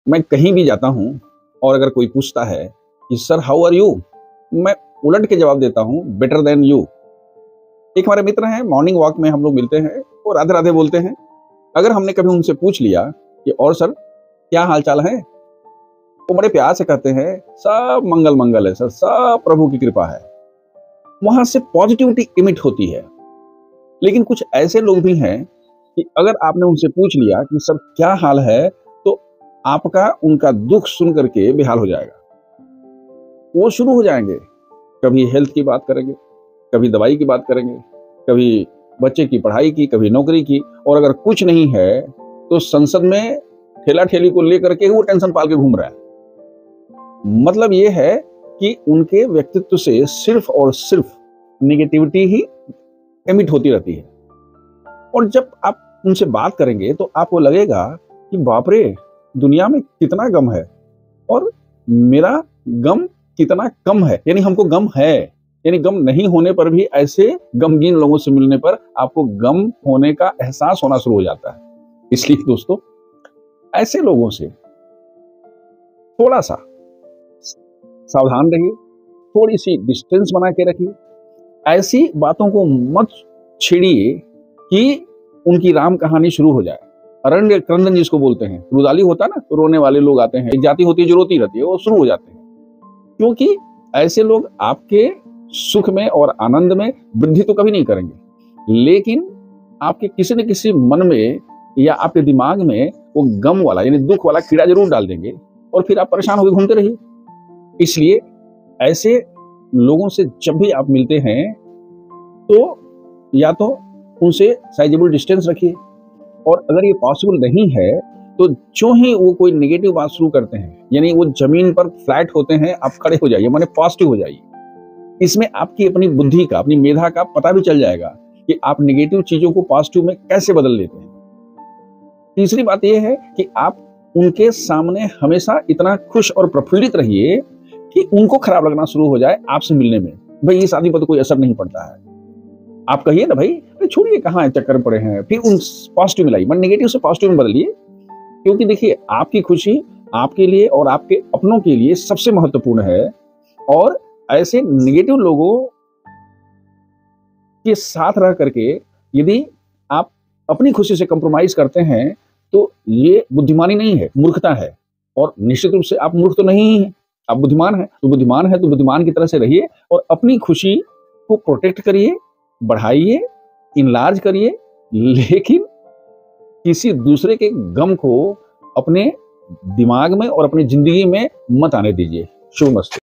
मैं कहीं भी जाता हूँ और अगर कोई पूछता है कि सर हाउ आर यू, मैं उलट के जवाब देता हूँ बेटर देन यू। एक हमारे मित्र हैं, मॉर्निंग वॉक में हम लोग मिलते हैं और राधे राधे बोलते हैं। अगर हमने कभी उनसे पूछ लिया कि और सर क्या हाल चाल है, वो बड़े प्यार से कहते हैं सब मंगल मंगल है सर, सब प्रभु की कृपा है। वहां से पॉजिटिविटी इमिट होती है। लेकिन कुछ ऐसे लोग भी हैं कि अगर आपने उनसे पूछ लिया कि सर क्या हाल है, तो आपका उनका दुख सुन करके बेहाल हो जाएगा। वो शुरू हो जाएंगे, कभी हेल्थ की बात करेंगे, कभी दवाई की बात करेंगे, कभी बच्चे की पढ़ाई की, कभी नौकरी की, और अगर कुछ नहीं है तो संसद में ठेला ठेली को लेकर के वो टेंशन पाल के घूम रहा है। मतलब ये है कि उनके व्यक्तित्व से सिर्फ और सिर्फ नेगेटिविटी ही एमिट होती रहती है। और जब आप उनसे बात करेंगे तो आपको लगेगा कि बाप रे, दुनिया में कितना गम है और मेरा गम कितना कम है। यानी हमको गम है, यानी गम नहीं होने पर भी ऐसे गमगीन लोगों से मिलने पर आपको गम होने का एहसास होना शुरू हो जाता है। इसलिए दोस्तों, ऐसे लोगों से थोड़ा सा सावधान रहिए, थोड़ी सी डिस्टेंस बना के रखिए। ऐसी बातों को मत छेड़िए कि उनकी राम कहानी शुरू हो जाए। अरण्य क्रंदन जिसको बोलते हैं, रुदाली होता है ना, तो रोने वाले लोग आते हैं, एक जाति होती है जो रोती रहती है, वो शुरू हो जाते हैं। क्योंकि ऐसे लोग आपके सुख में और आनंद में वृद्धि तो कभी नहीं करेंगे, लेकिन आपके किसी न किसी मन में या आपके दिमाग में वो गम वाला यानी दुख वाला कीड़ा जरूर डाल देंगे और फिर आप परेशान होकर घूमते रहिए। इसलिए ऐसे लोगों से जब भी आप मिलते हैं तो या तो उनसे साइजेबल डिस्टेंस रखिए, और अगर ये पॉसिबल नहीं है तो जो ही वो कोई नेगेटिव बात शुरू करते हैं, यानी वो जमीन पर फ्लैट होते हैं, आप खड़े हो जाइए, माने पॉजिटिव हो जाइए। इसमें आपकी अपनी बुद्धि का, अपनी मेधा का पता भी चल जाएगा कि आप नेगेटिव चीजों को पॉजिटिव में कैसे बदल लेते हैं। तीसरी बात यह है कि आप उनके सामने हमेशा इतना खुश और प्रफुल्लित रहिए कि उनको खराब लगना शुरू हो जाए आपसे मिलने में। भाई इस आदमी पर तो कोई असर नहीं पड़ता है, आप कहिए ना भाई छोड़िए कहाँ चक्कर में पड़े हैं, फिर उन पॉजिटिव मिलाइए, मन नेगेटिव से पॉजिटिव में बदलिए। क्योंकि देखिए, आपकी खुशी आपके लिए और आपके अपनों के लिए सबसे महत्वपूर्ण है, और ऐसे नेगेटिव लोगों के साथ रह करके यदि आप अपनी खुशी से कंप्रोमाइज करते हैं तो ये बुद्धिमानी नहीं है, मूर्खता है। और निश्चित रूप से आप मूर्ख तो नहीं हैं, आप बुद्धिमान हैं। तो बुद्धिमान है तो बुद्धिमान की तरह से रहिए और अपनी खुशी को प्रोटेक्ट करिए, बढ़ाइए, इनलार्ज करिए, लेकिन किसी दूसरे के गम को अपने दिमाग में और अपनी जिंदगी में मत आने दीजिए। शुभ मस्ते।